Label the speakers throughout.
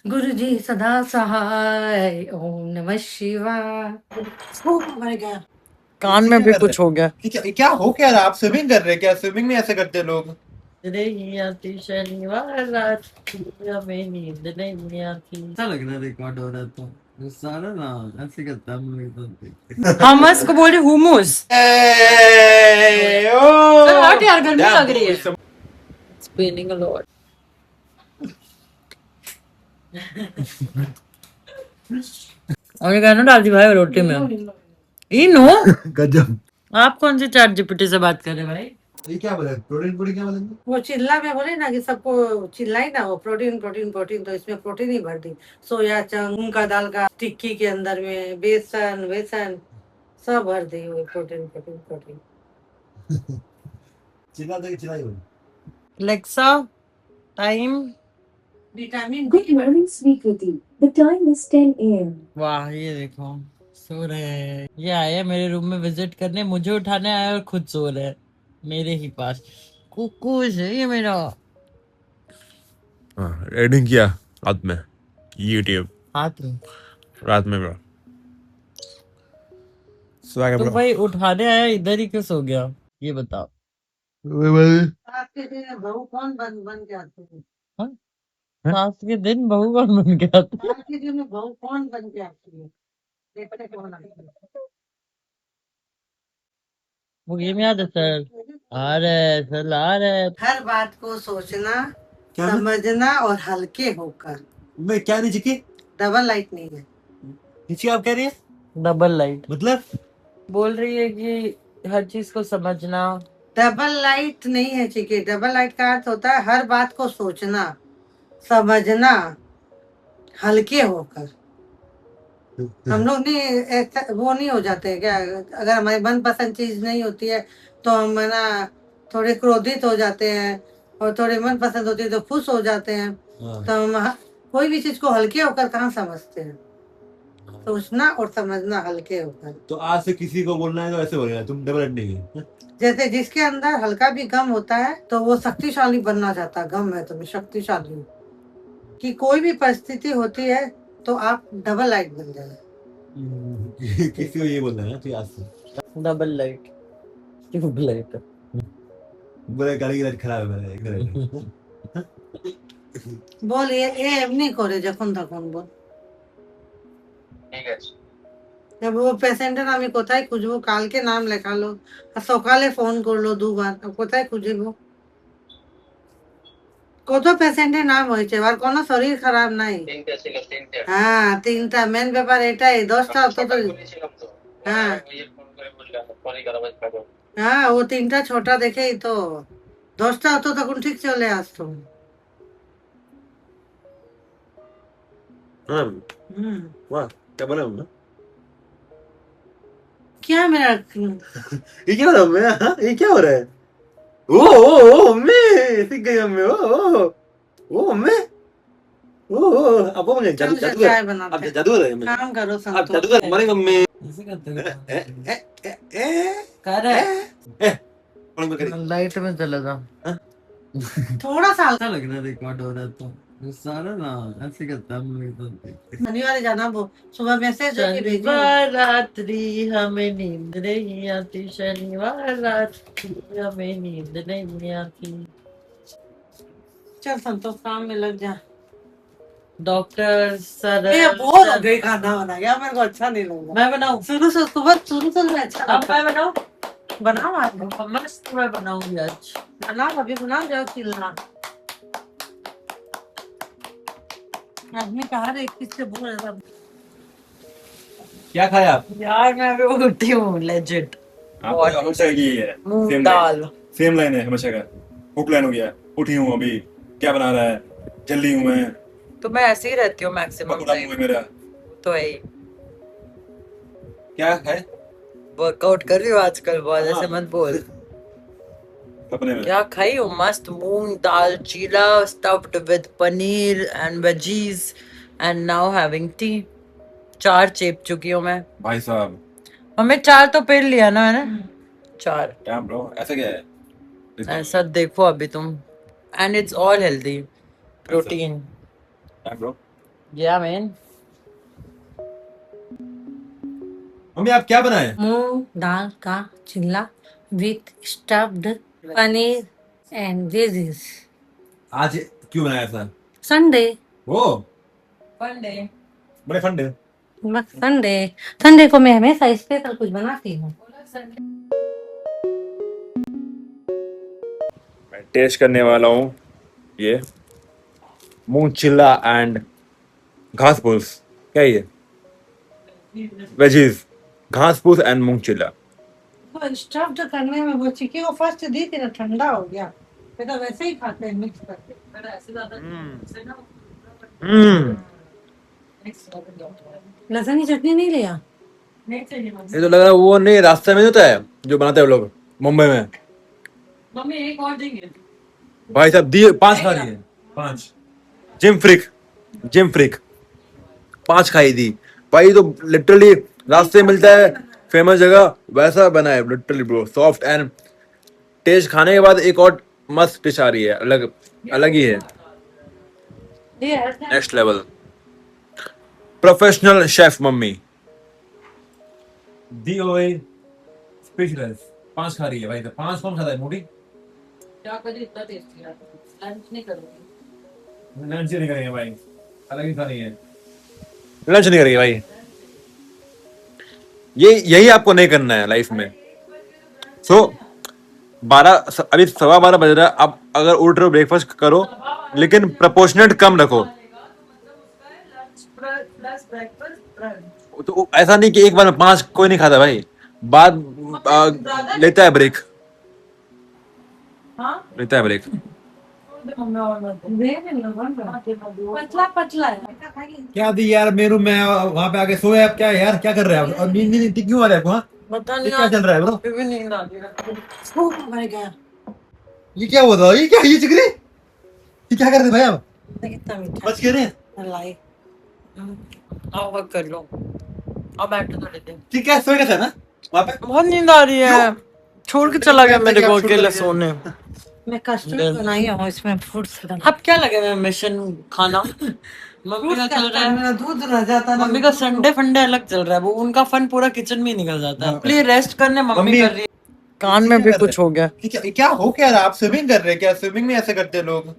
Speaker 1: गुरुजी सदा सहाय, ओम नमः शिवाय। ओ मर गया।
Speaker 2: कान
Speaker 3: ये
Speaker 2: में
Speaker 3: क्या
Speaker 2: भी
Speaker 3: कर रहे
Speaker 2: कुछ हो गया।
Speaker 3: क्या हो क्या रहा है? आप स्विमिंग कर रहे हैं क्या? स्विमिंग में ऐसे करते हैं लोग?
Speaker 2: नहीं आती शनिवार रात की, हमें नींद नहीं आती। अच्छा लग रहा है रिकॉर्ड हो रहा है तो ये सारा ना ऐसे करता है हम लोग। हमस को बोल रहे हुमस। चल हट यार, गर्मी लग रही है। Spinning a lot. और ये कहना डाल दी भाई रोटी में। इनो
Speaker 3: गजब।
Speaker 2: आप कौन सी चैट जीपीटी से बात कर रहे हैं भाई?
Speaker 3: ये क्या बोले? प्रोटीन पूरी क्या बोलेंगे?
Speaker 1: वो चिल्ला में बोले ना कि सबको चिल्लाई ना, वो प्रोटीन प्रोटीन प्रोटीन, तो इसमें प्रोटीन ही भर दी। सोया चंक, मूंग का दाल का टिक्की के अंदर में बेसन वेसन सब भर दी, वो प्रोटीन प्रोटीन प्रोटीन।
Speaker 3: चिल्ला तो चिल्लाई बोले।
Speaker 2: Alexa, time.
Speaker 1: Vitamin
Speaker 4: Good
Speaker 1: D.
Speaker 4: morning, Sweekriti. The time is 10 a.m.
Speaker 2: वाह ये देखो, सो रहे हैं। ये आए हैं मेरे रूम में विजिट करने, मुझे उठाने आए और खुद सो रहे हैं मेरे ही पास। कुकुस है ये मेरा।
Speaker 5: एडिंग किया रात में यूट्यूब
Speaker 2: हाथ में।
Speaker 5: रात में ब्रो। स्वागत
Speaker 2: तो
Speaker 5: ब्रो।
Speaker 2: भाई उठाने आया, इधर ही क्यों सो गया ये बताओ।
Speaker 1: आपके दिन बहू कौन बन बन के आते हैं?
Speaker 2: हाँ? सास के दिन बहू कौन बन गया था?
Speaker 1: आपके दिन में बहू कौन बन के आती है? देखते कौन आती है?
Speaker 2: वो गेम याद है सर? आ रहे सर, आ रहे।
Speaker 1: हर बात को सोचना,
Speaker 3: क्या
Speaker 1: समझना और हल्के होकर।
Speaker 3: मैं क्या नीचे की?
Speaker 1: डबल लाइट नहीं है।
Speaker 3: नीचे आप कह रही है
Speaker 2: डबल लाइट
Speaker 3: मतलब?
Speaker 2: बोल रही है कि हर चीज को समझना।
Speaker 1: डबल लाइट नहीं है चिकी। डबल लाइट का अर्थ होता है हर बात को सोचना, समझना, हल्के होकर। हम लोग नहीं वो नहीं हो जाते हैं क्या? अगर हमारी मनपसंद चीज नहीं होती है तो हम है ना थोड़े क्रोधित हो जाते हैं, और थोड़े मनपसंद होती है तो खुश हो जाते हैं। तो हम कोई भी चीज को हल्के होकर कहाँ समझते हैं? सोचना और समझना हल्के होकर।
Speaker 3: तो आज से किसी को बोलना है तो ऐसे बोलेगा, तुम डबल एड नहीं है।
Speaker 1: जैसे जिसके अंदर हल्का भी गम होता है तो वो शक्तिशाली बनना चाहता है। गम है तो मैं शक्तिशाली हूँ। कि कोई भी परिस्थिति होती है तो आप डबल लाइट बन जाए।
Speaker 3: किसी को ये बोलना है ना तो आज से
Speaker 2: डबल लाइट, ट्यूब लाइट।
Speaker 3: बोले गाड़ी की लाइट खराब है मेरे।
Speaker 1: बोल ये এমনি করে যখন তখন বল।
Speaker 2: ঠিক আছে।
Speaker 1: जब वो পেশেন্টের আমি কোথায় খুঁজবো? কালকে নাম লেখালো আর সকালে ফোন করলো দুবার, কোথায় খুঁজবো? কত পেশেন্টের নাম হয়েছে, আর কোনো শরীর খারাপ নাই। হ্যাঁ তিনটা মেন ব্যাপার এটাই। 10টা অন্তত। হ্যাঁ হ্যাঁ ও তিনটা ছোটা দেখেই তো 10টা অত তখন ঠিক চলে আসতো।
Speaker 3: वाह क्या बोला हमने?
Speaker 1: क्या मेरा
Speaker 3: ये क्या हो रहा है मैं? हाँ? ये क्या हो रहा है? ओ मैं सीख गई मम्मी। ओ मैं अब वो मुझे
Speaker 1: चल
Speaker 3: जादू
Speaker 1: मुझे
Speaker 3: जादूगर।
Speaker 1: चाय
Speaker 3: अब
Speaker 1: बनाते
Speaker 3: जादूगर है मैं।
Speaker 1: काम करो
Speaker 3: अब
Speaker 1: संतोष।
Speaker 3: जादूगर हमारी मम्मी।
Speaker 2: ऐसे करते हैं।
Speaker 3: ए
Speaker 2: कर है
Speaker 3: कौन कर रही?
Speaker 2: लाइट में चला जा।
Speaker 1: थोड़ा सा
Speaker 2: अच्छा लग रहा है रिकॉर्ड हो रहा है तो ये सारा ना ऐसे करता है हम लोग।
Speaker 1: शनिवार जाना वो सुबह मैसेज है कि भेजिए।
Speaker 2: शनिवार रात्रि हमें नींद नहीं आती, शनिवार रात्रि हमें नींद नहीं आती।
Speaker 1: चल संतोष काम में लग जा।
Speaker 2: डॉक्टर सर
Speaker 1: ये बोर हो गई खाना बना गया, मेरे को अच्छा नहीं लगा।
Speaker 2: मैं बनाऊं?
Speaker 1: शुरू से सुबह शुरू से मैं अच्छा
Speaker 2: अब
Speaker 1: लगता
Speaker 2: मैं बनाऊं?
Speaker 1: है। बनाओ आप
Speaker 2: मस्त मैं बनाऊंगी आज।
Speaker 1: बनाओ अभी बनाओ, जाओ चिल्ला। आदमी कहा रे किससे बोल रहा था?
Speaker 3: क्या खाया आप?
Speaker 2: यार मैं अभी उठी हूँ लेजिट।
Speaker 6: आपको हमेशा की है
Speaker 2: मूंग
Speaker 6: सेम
Speaker 2: दाल।
Speaker 6: सेम लाइन है हमेशा का। हुक लाइन हो गया। उठी हूँ अभी, क्या बना रहा है? जल्दी हूँ मैं,
Speaker 2: तो मैं ऐसे ही रहती हूँ मैक्सिमम
Speaker 6: पकड़ा मुंह
Speaker 2: टाइम।
Speaker 6: है मेरा।
Speaker 2: तो यही
Speaker 3: क्या है?
Speaker 2: वर्कआउट कर रही हूँ आजकल बहुत,
Speaker 3: हाँ।
Speaker 2: ऐसे मत बोल।
Speaker 6: सपने में
Speaker 2: क्या खाई हूँ? मस्त moong dal chilla stuffed with paneer and veggies and now having tea. 4 चेप चुकी हूँ मैं।
Speaker 6: भाई साहब।
Speaker 2: हमें 4 तो पी लिया ना मैंने। 4
Speaker 6: क्या ब्रो, ऐसा क्या है? देखो,
Speaker 2: ऐसा देखो अभी तुम। And it's all healthy protein.
Speaker 6: क्या ब्रो?
Speaker 2: Yeah, man.
Speaker 3: मम्मी आप क्या बनाए?
Speaker 1: मूंग दाल का चिल्ला with stuffed paneer and veggies.
Speaker 3: आज क्यों बनाया था?
Speaker 1: संडे।
Speaker 3: वो
Speaker 2: Fun day.
Speaker 3: बड़े फंडे।
Speaker 1: बस संडे। संडे को मैं हमेशा स्पेशल कुछ बनाती हूँ।
Speaker 6: मैं टेस्ट करने वाला हूँ ये मूंग चिल्ला एंड घास फूस। क्या है ये? वेजीज, घास फूस एंड मूंग चिल्ला।
Speaker 1: स्टफ्ड करने में वो चिक्की को फर्स्ट दी थी ना, ठंडा हो गया। फिर तो वैसे ही खाते हैं मिक्स करके।
Speaker 2: But ऐसे ज़्यादा से ना
Speaker 1: लहसुन की चटनी नहीं लिया?
Speaker 2: नहीं चाहिए
Speaker 3: ये तो लग रहा है वो नहीं रास्ते में नहीं होता है जो बनाते हैं वो लोग मुंबई में।
Speaker 2: मम्मी एक और देंगे।
Speaker 3: भाई साहब दिए 5 खा रही है। 5 जिम फ्रिक 5 खाई थी भाई। तो लिटरली रास्ते में मिलता है फेमस जगह वैसा बना है literally bro, soft and taste. खाने के बाद एक और मस्त डिश आ रही है, अलग अलग ही है, next level. Professional chef mummy दी ओए स्पेशलिस्ट 5 खा रही है भाई। तो 5 कौन खाता है मोटी?
Speaker 2: क्या करी इतना टेस्टी है। लंच नहीं करूँगी।
Speaker 3: लंच नहीं करेंगे भाई, अलग ही खा रही है। लंच नहीं करेंगे भाई, ये यही आपको नहीं करना है लाइफ में। सो 12 अभी 12:15 बज रहा है। अब अगर उठ रहे हो ब्रेकफास्ट करो, लेकिन प्रपोर्शनेट कम रखो।
Speaker 2: Plus breakfast.
Speaker 3: तो ऐसा नहीं कि एक बार में 5 कोई नहीं खाता भाई, बाद लेता है ब्रेक,
Speaker 2: हाँ
Speaker 3: लेता है ब्रेक।
Speaker 2: मम्मी और
Speaker 1: पतला पतला है।
Speaker 3: क्या दी यार मेरू, मैं वहां पे आके सोया। अब क्या है यार, क्या कर रहे हैं आप? और नींद नींद क्यों आ रहा है आपको? हाँ
Speaker 2: पता
Speaker 3: ये
Speaker 2: नहीं
Speaker 3: क्या चल रहा है ब्रो?
Speaker 2: अभी भी नींद आ रही है।
Speaker 1: भर गया।
Speaker 3: ये क्या हुआ था? ये क्या, ये चिकरी, ये क्या कर रहे भाई आप?
Speaker 1: कितना मीठा
Speaker 3: बच गए रहे?
Speaker 1: मलाई।
Speaker 2: आओ वर्क कर लो। अब बैठ तो लेते हैं।
Speaker 3: ठीक है, सोए था ना वहां पे?
Speaker 2: बहुत नींद आ रही है। छोड़ के चला गया मेरे को अकेले सोने।
Speaker 1: मैं कस्टर्ड बनाई हूँ, इसमें फ्रूट्स डाला।
Speaker 2: अब क्या लगे मैं मिशन खाना। मम्मी का चल रहा है।
Speaker 1: मेरा दूध रह जाता ना।
Speaker 2: मम्मी का संडे फंडे अलग चल रहा है। वो उनका फन पूरा किचन में ही निकल जाता है। प्लीज रेस्ट करने मम्मी कर रही है। कान में भी कुछ हो गया।
Speaker 3: क्या हो क्या रहा? आप स्विमिंग कर रहे हैं क्या? स्विमिंग में ऐसे करते हैं लोग?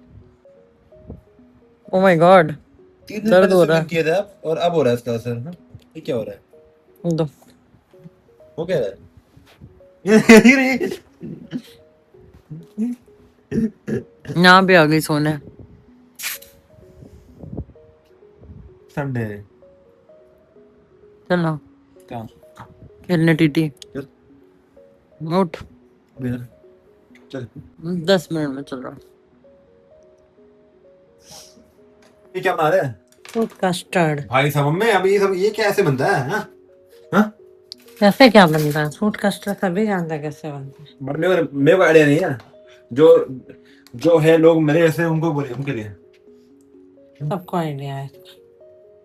Speaker 2: ओ माय गॉड
Speaker 3: 3 दिन
Speaker 2: दर्द
Speaker 3: पहले
Speaker 2: हो रहा है।
Speaker 3: स्विमिंग किए थे आप और अब हो रहा है इसका असर। हाँ? ये क्या हो रहा है?
Speaker 2: दो
Speaker 3: हो क्या रहा है?
Speaker 2: यहाँ भी आ गई सोने।
Speaker 3: संडे
Speaker 2: चलो
Speaker 3: क्या?
Speaker 2: खेलने टीटी।
Speaker 3: चल।
Speaker 2: उठ
Speaker 3: चल
Speaker 2: 10 मिनट में चल रहा।
Speaker 3: ये क्या बना रहे हैं
Speaker 1: फ्रूट कस्टर्ड।
Speaker 3: भाई साहब? मम्मी अभी ये सब ये कैसे बनता है? हाँ हाँ,
Speaker 1: कैसे क्या बनता है फ्रूट कस्टर्ड? सभी जानते हैं कैसे बनता है।
Speaker 3: बट मेरे को आइडिया नहीं है। जो जो है लोग मेरे जैसे उनको बोले, उनके लिए
Speaker 1: सबको आइडिया है।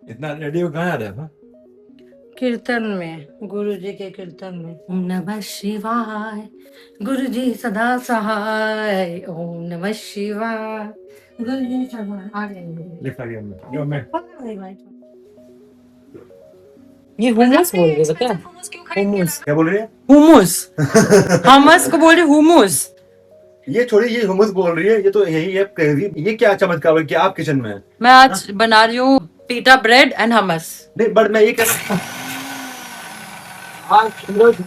Speaker 3: इतना रेडियो कहाँ आ रहा है?
Speaker 1: कीर्तन में, गुरु जी के कीर्तन में, ओम नमः शिवाय गुरु जी सदा सहाय, ओम नमः शिवाय गुरु जी सदा
Speaker 3: लिफ्ट आ गया मैं।
Speaker 2: ये हुमस बोल रहे क्या? हुमस
Speaker 3: क्या बोल रही है?
Speaker 2: हुमस हमस को बोल रही हुमस।
Speaker 3: ये छोड़ी, ये हुमस बोल रही है। ये तो यही है crazy। ये क्या चमत्कार है कि आप किचन में हैं?
Speaker 2: मैं आज बना रही हूँ पीटा ब्रेड एंड हमस।
Speaker 3: नहीं बट मैं ये कह आप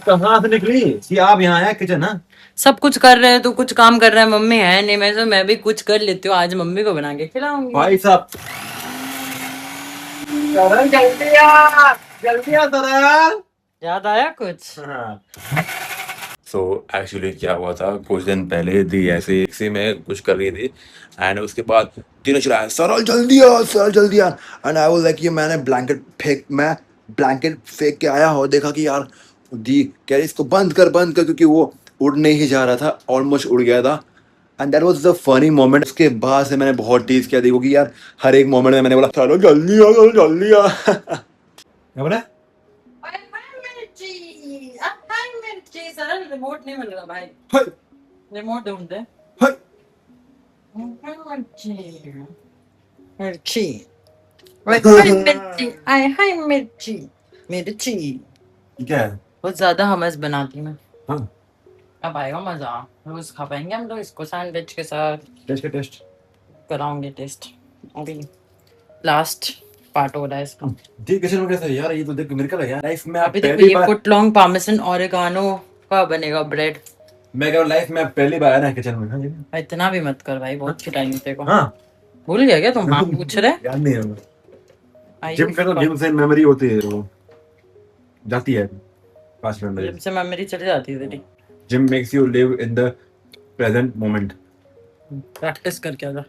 Speaker 3: कहाँ से निकली कि आप यहाँ आए किचन? हाँ
Speaker 2: सब कुछ कर रहे हैं तो कुछ काम कर रहा है। मम्मी है नहीं, मैं भी कुछ कर लेती हूँ। आज मम्मी को बना के खिलाऊंगी।
Speaker 3: भाई साहब जल्दी आ तरह।
Speaker 2: याद आया कुछ?
Speaker 3: सो एक्चुअली क्या हुआ था, कुछ दिन पहले दी ऐसे इसी में कुछ कर रही थी एंड उसके बाद तीनों चिल्लाया सरल जल्दी आ, सरल जल्दी आ। एंड आई वाज लाइक ये मैं ब्लैंकेट फेंक के आया और देखा कि यार दी कह रही इसको बंद कर क्योंकि वो उड़ने ही जा रहा था, ऑलमोस्ट उड़ गया था। And that was the funny moment. उसके बाद से मैंने बहुत टीज किया देखो कि यार हर एक मोमेंट में मैंने बोला चलो जल्दी आ, जल्दी आ। क्या बोला?
Speaker 2: रिमोट नहीं मिल रहा भाई।
Speaker 3: हाय
Speaker 2: रिमोट ढूंढते।
Speaker 3: हाय
Speaker 2: मिर्ची हाय मिर्ची, हाय मिर्ची, मिर्ची।
Speaker 6: क्या है?
Speaker 2: बहुत ज्यादा हमस बनाती मैं।
Speaker 6: हाँ।
Speaker 2: अब आएगा मजा, रोज खा पाएंगे हम लोग इसको सैंडविच के साथ।
Speaker 6: टेस्ट
Speaker 2: कराऊंगे टेस्ट, अभी लास्ट पार्ट हो रहा है इसका।
Speaker 6: देख किचन में कैसा है यार, ये तो देख मिरेकल है यार। लाइफ में
Speaker 2: अभी देखो
Speaker 6: पहली
Speaker 2: ये
Speaker 6: बार,
Speaker 2: फुट लॉन्ग पार्मेसन ओरेगानो का बनेगा ब्रेड।
Speaker 6: मैं कह रहा हूँ लाइफ में पहली बार आया ना किचन में। हाँ जी।
Speaker 2: इतना भी मत कर भाई, बहुत खिलाएंगे तेरे को।
Speaker 6: हाँ।
Speaker 2: भूल गया क्या तुम? हाँ पूछ रहे।
Speaker 6: याद नहीं है हमें।
Speaker 2: आइए,
Speaker 6: जिम कर, जिम से मेमोरी होती है, वो जाती है पास्ट मेमोरी।
Speaker 2: जिम से मेमोरी चली जाती है तेरी।
Speaker 6: Gym makes you live in the present moment.
Speaker 2: Practice करके आजा।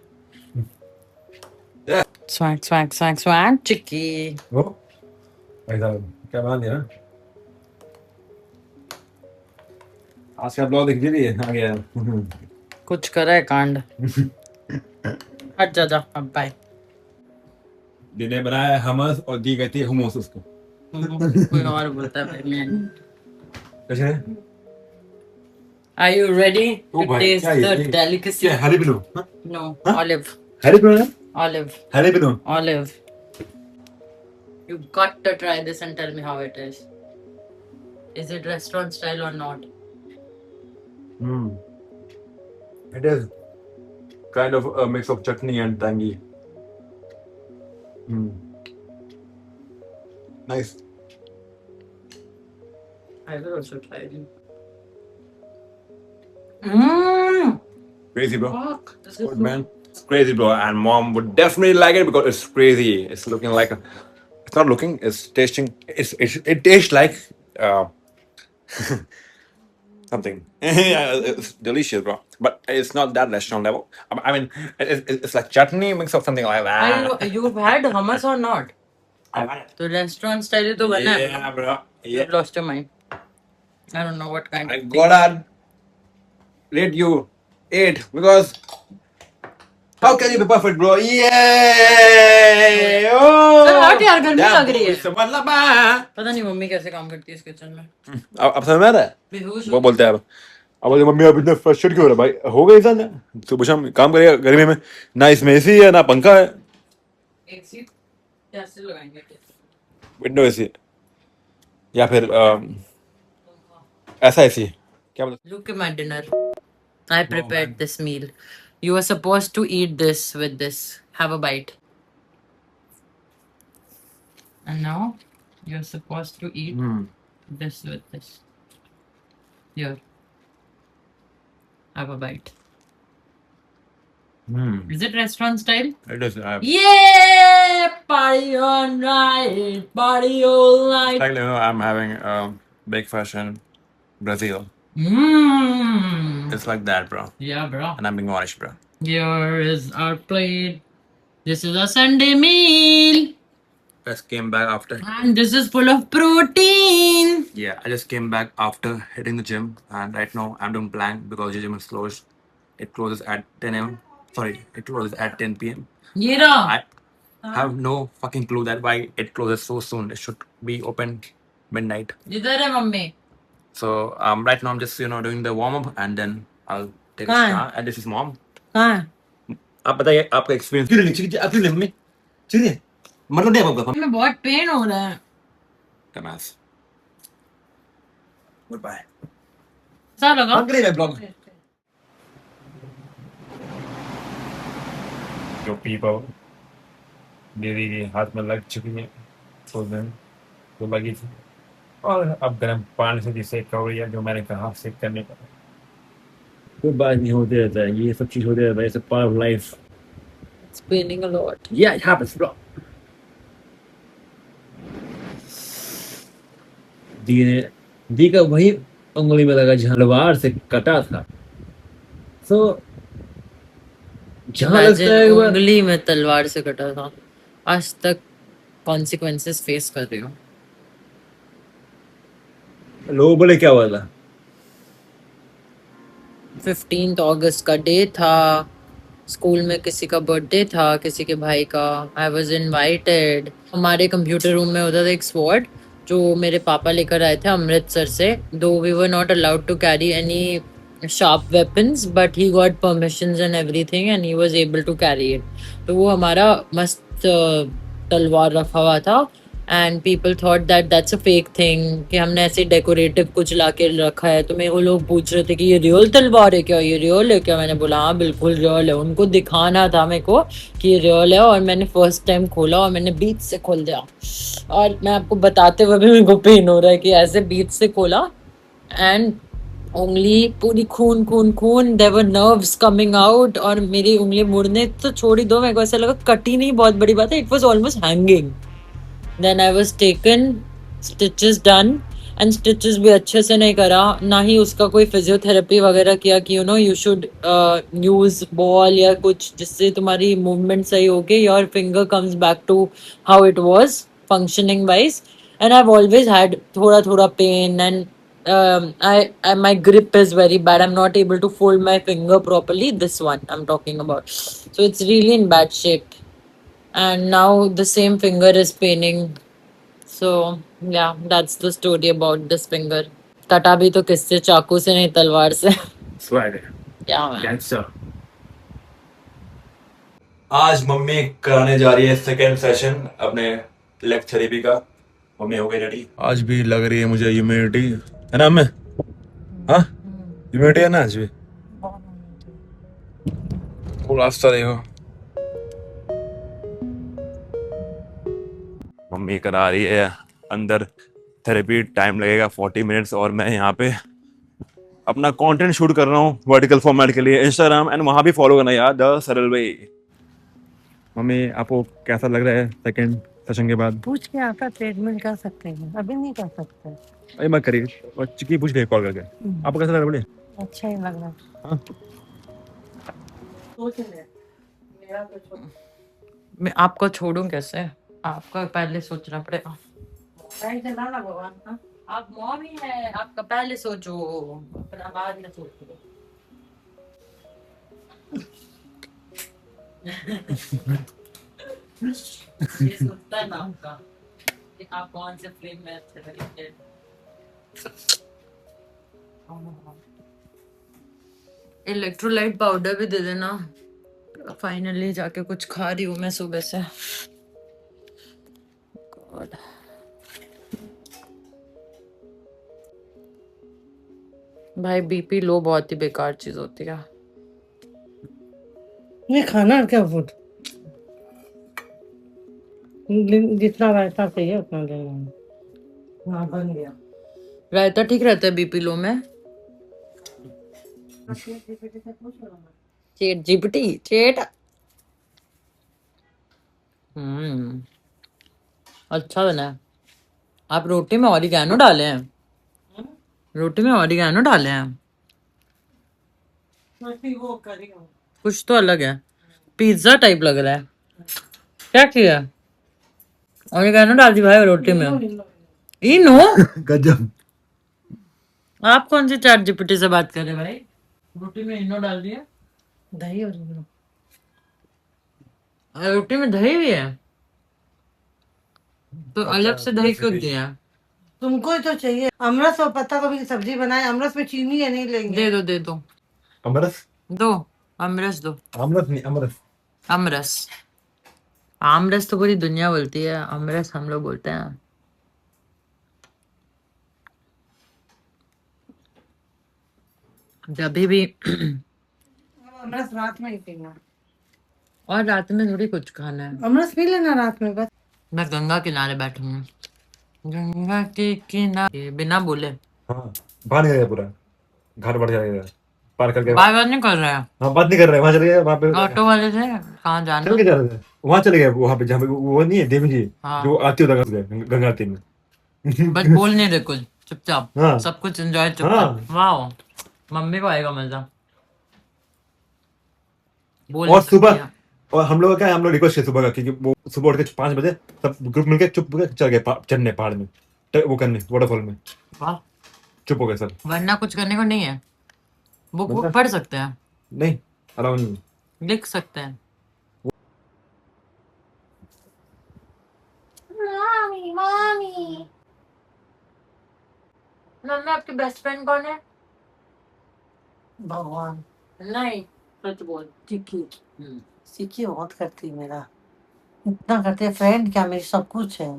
Speaker 2: स्वैग स्वैग स्वैग स्वैग चिक्की।
Speaker 6: वो भाई साहब क्या बना दिया ना। आज का ब्लॉग देख लीजिए, आ गया।
Speaker 2: कुछ करा है कांड। हट जा जा, अब बाय।
Speaker 6: दिने बनाया हमस और दी कहती है हुमस उसको।
Speaker 2: कोई और बोलता है भाई मैं।
Speaker 6: कैसे है?
Speaker 2: Are you ready
Speaker 6: O
Speaker 2: to
Speaker 6: भाई,
Speaker 2: taste
Speaker 6: क्या ये?
Speaker 2: the delicacy?
Speaker 6: क्या हरी बिनो?
Speaker 2: No,
Speaker 6: हाँ?
Speaker 2: olive.
Speaker 6: हरी बिनो है?
Speaker 2: Olive.
Speaker 6: हरी बिनो।
Speaker 2: Olive. You got to try this and tell me how it is. Is it restaurant style or not?
Speaker 6: It is kind of a mix of chutney and tangy. Nice.
Speaker 2: I will also try it. Mmm.
Speaker 6: Crazy, bro.
Speaker 2: Fuck. This is
Speaker 6: Good, man. It's crazy, bro. And mom would definitely like it because it's crazy. It's looking like a, it's not looking. It's tasting. It tastes like something. Yeah, it's delicious, bro. But it's not that restaurant level. I mean, it's like chutney mix of something like that.
Speaker 2: You've had hummus or not?
Speaker 6: I've had it.
Speaker 2: तो restaurant style तो बना है।
Speaker 6: Yeah, bro. Yeah.
Speaker 2: You've lost your mind. I don't know what kind
Speaker 6: I
Speaker 2: of thing.
Speaker 6: gotta rate you 8 because how can you be perfect, bro? Yeah! Oh!
Speaker 2: चल हट यार, गर्मी लग रही है।
Speaker 6: मतलब
Speaker 2: पता नहीं मम्मी कैसे काम करती है इस किचन में।
Speaker 6: अब समझ में आ रहा है?
Speaker 2: बेहोश
Speaker 6: वो बोलते हैं अब बोलते मम्मी अब इतना फ्रस्ट्रेट क्यों हो रहा है भाई? हो गया इंसान सुबह शाम काम करेगा गर्मी में, ना इसमें एसी है ना पंखा है।
Speaker 2: एक सीट कैसे लगाएंगे?
Speaker 6: विंडो एसी या फिर ऐसा एसी क्या बोलते?
Speaker 2: Look at my dinner. I prepared this meal. You were supposed to eat this with this. Have a bite. And now you're supposed to eat this with this. Here. Have a bite. Is it restaurant style?
Speaker 6: It is
Speaker 2: Yeah! Party all night. Party all night.
Speaker 6: like I'm having breakfast in Brazil.
Speaker 2: Mmm.
Speaker 6: It's like that, bro.
Speaker 2: Yeah, bro.
Speaker 6: And I'm being honest, bro.
Speaker 2: Here is our plate. This is a Sunday meal.
Speaker 6: Just came back after.
Speaker 2: And this is full of protein.
Speaker 6: Yeah, I just came back after hitting the gym, and right now I'm doing plank because the gym is closed. It closes at 10 a.m. Sorry, it closes at 10 p.m.
Speaker 2: Yera.
Speaker 6: I have no fucking clue that why it closes so soon. It should be open midnight.
Speaker 2: Idhar hai mummy.
Speaker 6: So right now I'm just doing the warm up and then I'll take a
Speaker 2: Kahan?
Speaker 6: shower. And this is mom.
Speaker 2: कहाँ है?
Speaker 6: आप बताइए आपका experience क्यों नहीं आप क्यों mummy चलिए मतलब नहीं आपका
Speaker 2: में बहुत पेन हो रहा है।
Speaker 6: कमास गुड बाय
Speaker 2: सा लगा।
Speaker 6: अगले ब्लॉग जो पीपल दीदी के हाथ में लग चुकी है तो लगी थी और अब गर्म पानी से जिसे कौड़िया जो मैंने कहा सेक करने का कोई बात नहीं होते रहता है ये सब चीज होते रहता है it's a part of life
Speaker 2: It's paining a lot.
Speaker 6: Yeah, it happens, bro. दी का वही उंगली में लगा जहाँ तलवार से कटा था। So जहाँ लगता है एक बार
Speaker 2: उंगली में तलवार से कटा था, आज तक consequences फेस कर रही हूँ।
Speaker 6: लोग बोले क्या हुआ था
Speaker 2: 15th अगस्त का डे था, स्कूल में किसी का बर्थडे था, किसी के भाई का। I was invited. हमारे कंप्यूटर रूम में होता था एक स्वॉर्ड जो मेरे पापा लेकर आए थे अमृतसर से। Though we were not allowed to carry any sharp weapons but he got permissions and everything and he was able to carry it. तो वो हमारा मस्त तलवार रखा हुआ था and people thought that that's a fake thing कि हमने ऐसे डेकोरेटिव कुछ लाके रखा है। तो मेरे को लोग पूछ रहे थे कि ये रियल तलवार है क्या, ये रियल है क्या। मैंने बोला हाँ बिल्कुल रियल है। उनको दिखाना था मेरे को कि ये रियल है। और मैंने फर्स्ट टाइम खोला और मैंने बीच से खोल दिया और मैं आपको बताते हुए भी मेरे को पेन हो रहा है कि ऐसे बीच से खोला एंड उंगली पूरी खून खून खून, there were nerves coming out और मेरी उंगली मुड़ने तो छोड़ ही दो, मेरे को ऐसा लगा कटी नहीं, बहुत बड़ी बात है, it was almost hanging. Then I was taken, stitches done and stitches भी अच्छे से नहीं करा, ना ही उसका कोई फिजियोथेरेपी वगैरह किया कि यू शुड यूज बॉल या कुछ जिससे तुम्हारी मूवमेंट सही होगी, your finger comes back to how it was functioning wise. And I have always had थोड़ा थोड़ा pain and my grip is very bad. I'm not able to fold my finger properly. This one I'm talking about. So it's really in bad shape. And now the same finger is paining. So yeah, that's the story about this finger. कटा भी तो किससे, चाकू से नहीं तलवार से।
Speaker 6: Swag.
Speaker 2: क्या मैं
Speaker 6: Gangster.
Speaker 3: आज मम्मी कराने जा रही है सेकेंड सेशन अपने लेग थेरेपी का। मम्मी हो गई रेडी। आज भी लग रही है मुझे ह्यूमिडिटी, है ना मैं? हाँ, ह्यूमिडिटी है ना आज भी। वो रास्ता देखो। मम्मी करा रही है अंदर थेरेपी, टाइम लगेगा 40 मिनट्स और मैं यहाँ पे अपना कंटेंट शूट कर रहा हूँ वर्टिकल फॉर्मेट के लिए इंस्टाग्राम एंड वहाँ भी फॉलो करना यार, द सरल भाई। मम्मी आपको कैसा लग रहा है सेकंड सेशन के बाद?
Speaker 1: पूछ के आता ट्रीटमेंट कर सकते हैं, अभी नहीं कर सकते।
Speaker 3: अरे मत करिए, और चिकी पूछ रही है कॉल करके आपको कैसा लग रहा है? बोलिए।
Speaker 1: अच्छा ही लग रहा है।
Speaker 3: हाँ,
Speaker 1: सोच ले, मेरा तो छोड़।
Speaker 2: मैं आपको छोड़ूं कैसे, आपका पहले सोचना पड़ेगा।
Speaker 1: टाइम से ना भगवान का।
Speaker 2: आप मॉम ही है, आपका पहले सोचो, अपना बाद में सोचो। ये सोचता है ना आपका कि आप कौन से फ्रेम में अच्छे लगेंगे। इलेक्ट्रोलाइट पाउडर भी दे देना। फाइनली जाके कुछ खा रही हूँ मैं सुबह से। God. भाई बीपी लो बहुत ही बेकार चीज होती है।
Speaker 1: ये खाना क्या फूड, जितना रायता चाहिए उतना लेना। हाँ बन गया।
Speaker 2: रायता ठीक रहता है बीपी लो में। चेट जीपीटी चेट। हम्म, अच्छा बना है। आप रोटी में ऑरिगैनो डाले हैं? रोटी में ऑरिगैनो डाले हैं?
Speaker 1: वो करी हूँ।
Speaker 2: कुछ तो अलग है, पिज्जा टाइप लग रहा है। क्या किया? ऑरिगैनो डाल दी भाई रोटी में। इनो
Speaker 3: गजब।
Speaker 2: आप कौन सी चैट जीपीटी से बात कर रहे हैं भाई? रोटी में इनो डाल दिया?
Speaker 1: दही और नींबू।
Speaker 2: रोटी में दही भी है तो अलग से दही क्यों दिया?
Speaker 1: तुमको ही तो चाहिए अमरस और पत्ता गोभी की सब्जी बनाए, अमरस में चीनी है नहीं लेंगे।
Speaker 2: दे दो दे दो
Speaker 3: अमरस?
Speaker 2: दो, अमरस दो।
Speaker 3: अमरस नहीं, अमरस।
Speaker 2: अमरस, आमरस तो पूरी दुनिया बोलती है, अमरस हम लोग बोलते हैं। जब भी
Speaker 1: अमरस रात में ही पीना,
Speaker 2: और रात में थोड़ी कुछ खाना है।
Speaker 1: अमरस पी लेना रात में बस।
Speaker 2: मैं गंगा किनारे बैठी हूँ, गंगा के किनारे, बिना बोले।
Speaker 3: हाँ, बाहर नहीं गया, पूरा घर बढ़ जाएगा पार करके।
Speaker 2: बार बार नहीं कर रहे हैं।
Speaker 3: हाँ, बात नहीं कर रहे, वहां चले गए, वहां पे
Speaker 2: ऑटो वाले थे, कहाँ जाना?
Speaker 3: चल के जा रहे थे, वहां चले गए, वहां पे जहाँ पे वो नहीं है देवी जी,
Speaker 2: हाँ।
Speaker 3: जो आरती होता है गंगा आरती में।
Speaker 2: बस बोल नहीं रहे कुछ, चुपचाप
Speaker 3: हाँ।
Speaker 2: सब कुछ एंजॉय
Speaker 3: हाँ।
Speaker 2: चुपचाप। वाह, मम्मी को आएगा मजा। बोल
Speaker 3: और
Speaker 2: नहीं सकती
Speaker 3: सुबह,
Speaker 2: है।
Speaker 3: और हम लोग का क्या है, हम लोग रिक्वेस्ट किया सुबह का, क्योंकि वो सुबह उठ के 5 बजे सब ग्रुप मिलके चुप हो गए, चल गए चढ़ने पहाड़ में, वो करने वाटरफॉल में,
Speaker 2: वाह,
Speaker 3: चुप हो गए सब।
Speaker 2: वरना कुछ करने को नहीं है। बुक
Speaker 3: वरना-
Speaker 2: पढ़ सकते हैं,
Speaker 3: नहीं, अलाउ नहीं है।
Speaker 2: लिख सकते हैं। मम्मी मम्मी मम्मी आपकी बेस्ट फ्रेंड कौन है?
Speaker 1: भगवान
Speaker 2: नहीं, सच बोल।
Speaker 1: चिक्की, चिक्की बहुत करती मेरा, इतना करते फ्रेंड क्या, मेरी सब कुछ है।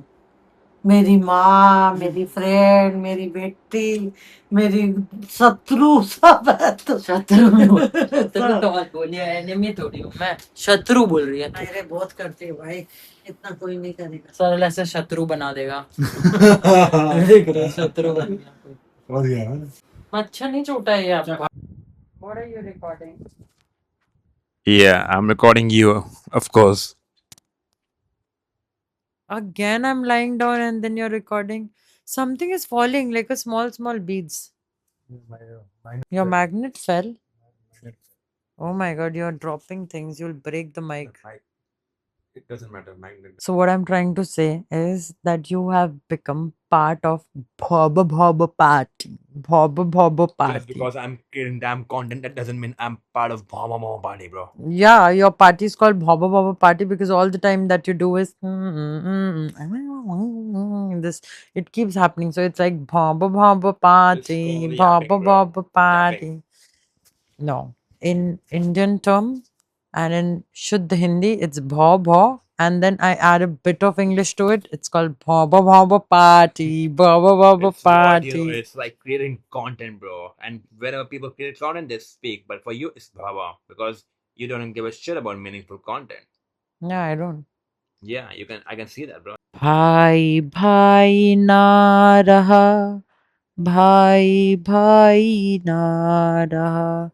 Speaker 1: मेरी माँ, मेरी फ्रेंड, मेरी बेटी, मेरी शत्रु सब है तो।
Speaker 2: शत्रु शत्रु तो मत बोलिए, एनिमी थोड़ी हूँ मैं, शत्रु बोल रही है।
Speaker 1: अरे बहुत करते हैं भाई, इतना कोई नहीं करेगा।
Speaker 2: सरल ऐसे शत्रु बना देगा। देख रहे हो, शत्रु बन गया। अच्छा नहीं छोटा है ये आपका। What are you recording?
Speaker 5: Yeah, I'm recording you, of course.
Speaker 2: Again, I'm lying down and then you're recording. Something is falling like a small beads. Your magnet fell. Oh my god, you're dropping things. You'll break the mic.
Speaker 5: It doesn't matter.
Speaker 2: So what I'm trying to say is that you have become part of Bhoba Party. Bhoba
Speaker 5: Just
Speaker 2: Party.
Speaker 5: because I'm creating damn content, that doesn't mean I'm part of Mama Party, bro.
Speaker 2: Yeah, your party is called Bhoba Party because all the time that you do is this. It keeps happening, so it's like Bhoba Party,
Speaker 5: It's called yapping, bro.
Speaker 2: Bhoba Party. No, in Indian term and in Shuddh Hindi, it's bho, and then I add a bit of English to it. It's called Bhoba Party, Bhoba
Speaker 5: It's what,
Speaker 2: Party.
Speaker 5: it's like creating content, bro. And whenever people create content, they speak. But for you, it's Baba because you don't give a shit about meaningful content.
Speaker 2: Yeah, I don't.
Speaker 5: Yeah, I can see that, bro.
Speaker 2: भाई भाई ना रहा, भाई भाई ना रहा,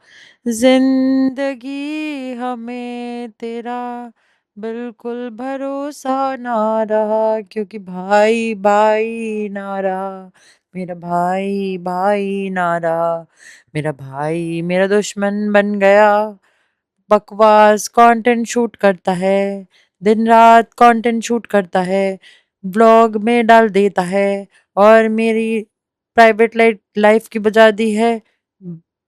Speaker 2: जिंदगी हमें तेरा बिल्कुल भरोसा ना रहा, क्योंकि भाई भाई ना रहा, मेरा भाई भाई ना रहा, मेरा भाई मेरा दुश्मन बन गया, बकवास कंटेंट शूट करता है, दिन रात कंटेंट शूट करता है, ब्लॉग में डाल देता है, और मेरी प्राइवेट लाइफ की बजा दी है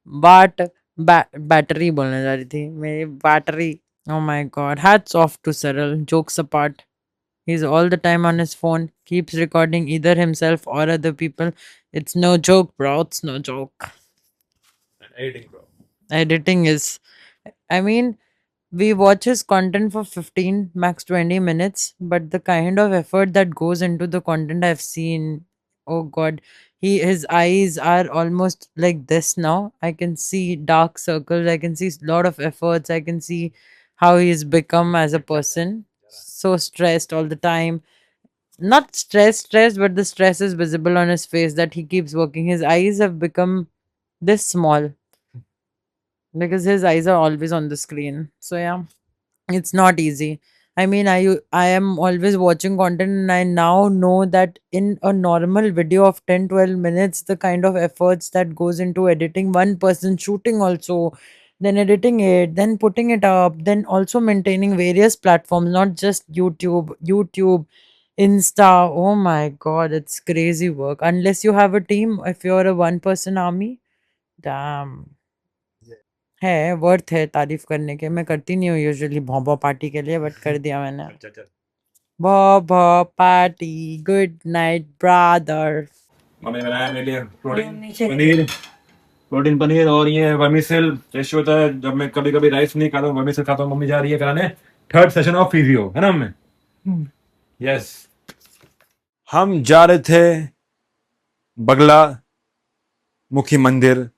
Speaker 2: बाट बैटरी बोलने जा रही थी, मेरी battery. Oh my god, hats off to Saral. Jokes apart, he's all the time on his phone, keeps recording either himself or other people. It's no joke, bro. It's no joke.
Speaker 5: And editing, bro.
Speaker 2: Editing is, I mean, we watch his content for 15 max 20 minutes, but the kind of effort that goes into the content I've seen, oh god, his eyes are almost like this now. I can see dark circles, I can see a lot of efforts, I can see how he's become as a person, so stressed all the time. Not stressed, but the stress is visible on his face that he keeps working. His eyes have become this small because his eyes are always on the screen. So yeah, it's not easy. I mean, I am always watching content and I now know that in a normal video of 10-12 minutes, the kind of efforts that goes into editing, one person shooting also, then editing it, then putting it up, then also maintaining various platforms, not just YouTube, Insta. Oh my god, it's crazy work. Unless you have a team, if you're a one person army, damn. है, worth है तारीफ करने के। मैं करती नहीं हूँ usually भौं party के लिए, बट कर दिया मैंने। भौ party, good night brother.
Speaker 6: Mummy ने बनाया मेरे लिए
Speaker 1: नीचे
Speaker 6: प्रोटीन पनीर और ये वर्मीसेल फ्रेश होता है। जब मैं कभी कभी राइस नहीं खाता हूँ, वर्मीसेल खाता हूँ। मम्मी जा रही है कराने 3rd सेशन ऑफ फिजियो, है ना मम्मी? यस।
Speaker 5: हम जा रहे थे बगला मुखी मंदिर,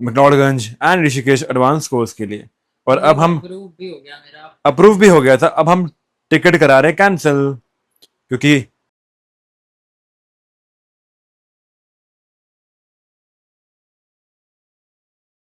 Speaker 5: McLeodganj and Rishikesh advance course के लिए, और अब हम
Speaker 2: अप्रूव भी हो गया मेरा।
Speaker 5: अप्रूव भी हो गया था। अब हम टिकट करा रहे कैंसिल, क्योंकि